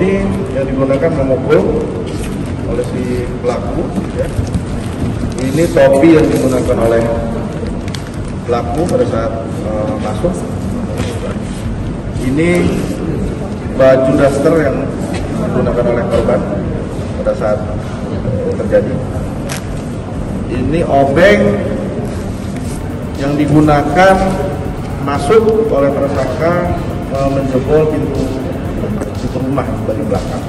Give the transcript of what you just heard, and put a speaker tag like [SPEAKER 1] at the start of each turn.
[SPEAKER 1] ini yang digunakan memukul oleh si pelaku. Ya. Ini topi yang digunakan oleh pelaku pada saat masuk. Ini baju daster yang digunakan oleh korban pada saat terjadi. Ini obeng yang digunakan masuk oleh tersangka menjebol pintu rumah dari belakang.